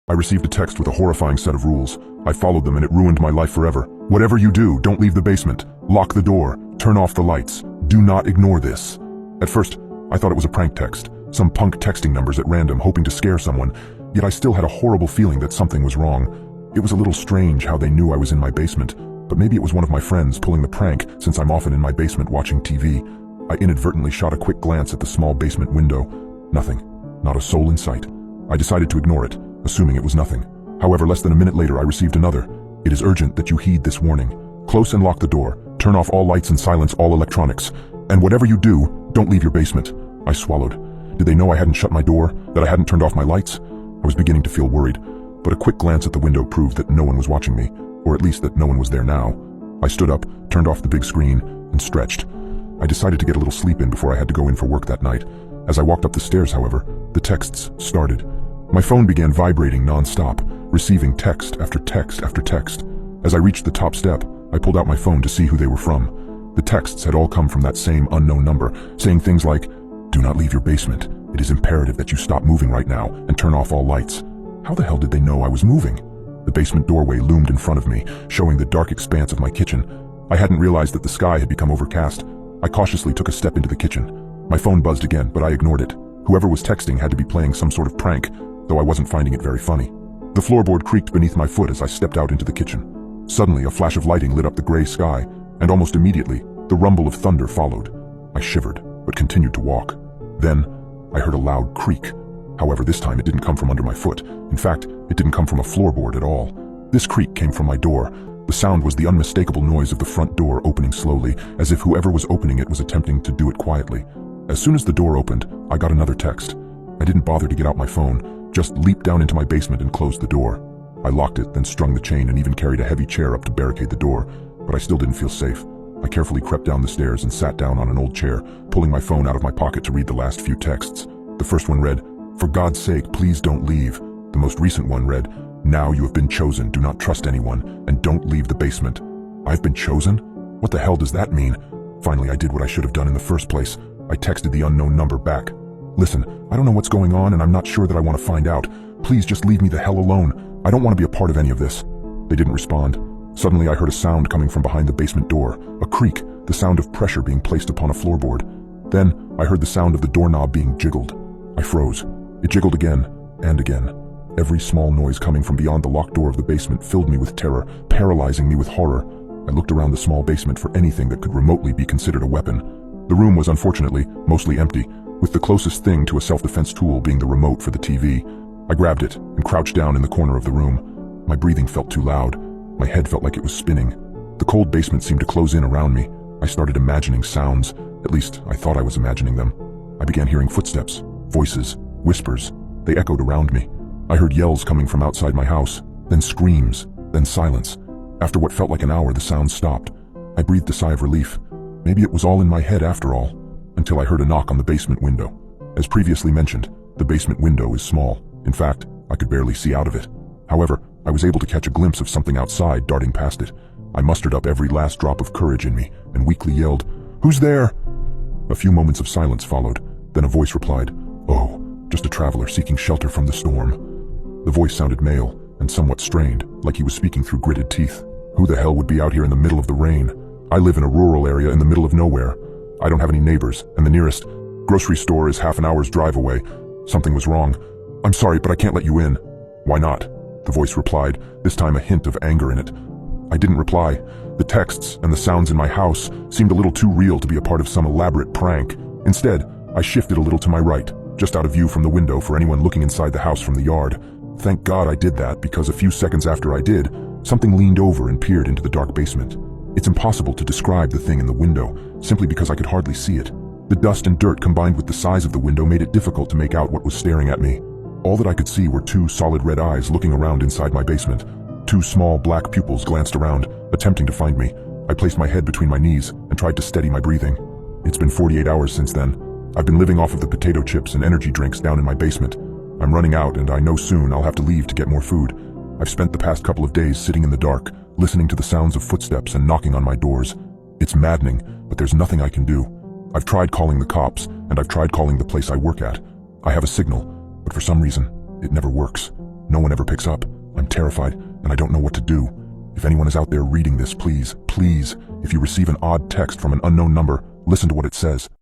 I received a text with a horrifying set of rules. I followed them and it ruined my life forever. Whatever you do, don't leave the basement. Lock the door. Turn off the lights. Do not ignore this. At first, I thought it was a prank text. Some punk texting numbers at random hoping to scare someone. Yet I still had a horrible feeling that something was wrong. It was a little strange how they knew I was in my basement. But maybe it was one of my friends pulling the prank since I'm often in my basement watching TV. I inadvertently shot a quick glance at the small basement window. Nothing. Not a soul in sight. I decided to ignore it, assuming it was nothing. However, less than a minute later I received another. It is urgent that you heed this warning. Close and lock the door. Turn off all lights and silence all electronics. And whatever you do, don't leave your basement. I swallowed. Did they know I hadn't shut my door? That I hadn't turned off my lights? I was beginning to feel worried, but a quick glance at the window proved that no one was watching me, or at least that no one was there now. I stood up, turned off the big screen, and stretched. I decided to get a little sleep in before I had to go in for work that night. As I walked up the stairs, however, the texts started. My phone began vibrating non-stop, receiving text after text after text. As I reached the top step, I pulled out my phone to see who they were from. The texts had all come from that same unknown number, saying things like, "Do not leave your basement. It is imperative that you stop moving right now and turn off all lights." How the hell did they know I was moving? The basement doorway loomed in front of me, showing the dark expanse of my kitchen. I hadn't realized that the sky had become overcast. I cautiously took a step into the kitchen. My phone buzzed again, but I ignored it. Whoever was texting had to be playing some sort of prank, though I wasn't finding it very funny. The floorboard creaked beneath my foot as I stepped out into the kitchen. Suddenly, a flash of lighting lit up the gray sky, and almost immediately, the rumble of thunder followed. I shivered, but continued to walk. Then, I heard a loud creak. However, this time it didn't come from under my foot. In fact, it didn't come from a floorboard at all. This creak came from my door. The sound was the unmistakable noise of the front door opening slowly, as if whoever was opening it was attempting to do it quietly. As soon as the door opened, I got another text. I didn't bother to get out my phone, just leaped down into my basement and closed the door. I locked it, then strung the chain and even carried a heavy chair up to barricade the door, but I still didn't feel safe. I carefully crept down the stairs and sat down on an old chair, pulling my phone out of my pocket to read the last few texts. The first one read, "For God's sake, please don't leave." The most recent one read, "Now you have been chosen, do not trust anyone, and don't leave the basement." I've been chosen? What the hell does that mean? Finally, I did what I should have done in the first place. I texted the unknown number back. "Listen, I don't know what's going on and I'm not sure that I want to find out. Please just leave me the hell alone. I don't want to be a part of any of this." They didn't respond. Suddenly I heard a sound coming from behind the basement door, a creak, the sound of pressure being placed upon a floorboard. Then I heard the sound of the doorknob being jiggled. I froze. It jiggled again and again. Every small noise coming from beyond the locked door of the basement filled me with terror, paralyzing me with horror. I looked around the small basement for anything that could remotely be considered a weapon. The room was unfortunately mostly empty, with the closest thing to a self-defense tool being the remote for the TV. I grabbed it and crouched down in the corner of the room. My breathing felt too loud. My head felt like it was spinning. The cold basement seemed to close in around me. I started imagining sounds. At least, I thought I was imagining them. I began hearing footsteps, voices, whispers. They echoed around me. I heard yells coming from outside my house, then screams, then silence. After what felt like an hour, the sound stopped. I breathed a sigh of relief. Maybe it was all in my head after all, until I heard a knock on the basement window. As previously mentioned, the basement window is small. In fact, I could barely see out of it. However, I was able to catch a glimpse of something outside darting past it. I mustered up every last drop of courage in me and weakly yelled, "Who's there?" A few moments of silence followed. Then a voice replied, "Oh, just a traveler seeking shelter from the storm." The voice sounded male and somewhat strained, like he was speaking through gritted teeth. Who the hell would be out here in the middle of the rain? I live in a rural area in the middle of nowhere. I don't have any neighbors, and the nearest grocery store is half an hour's drive away. Something was wrong. "I'm sorry, but I can't let you in." "Why not?" the voice replied, this time a hint of anger in it. I didn't reply. The texts and the sounds in my house seemed a little too real to be a part of some elaborate prank. Instead, I shifted a little to my right, just out of view from the window for anyone looking inside the house from the yard. Thank God I did that, because a few seconds after I did, something leaned over and peered into the dark basement. It's impossible to describe the thing in the window, simply because I could hardly see it. The dust and dirt combined with the size of the window made it difficult to make out what was staring at me. All that I could see were two solid red eyes looking around inside my basement. Two small black pupils glanced around, attempting to find me. I placed my head between my knees and tried to steady my breathing. It's been 48 hours since then. I've been living off of the potato chips and energy drinks down in my basement. I'm running out and I know soon I'll have to leave to get more food. I've spent the past couple of days sitting in the dark, listening to the sounds of footsteps and knocking on my doors. It's maddening, but there's nothing I can do. I've tried calling the cops, and I've tried calling the place I work at. I have a signal, but for some reason, it never works. No one ever picks up. I'm terrified, and I don't know what to do. If anyone is out there reading this, please, if you receive an odd text from an unknown number, listen to what it says.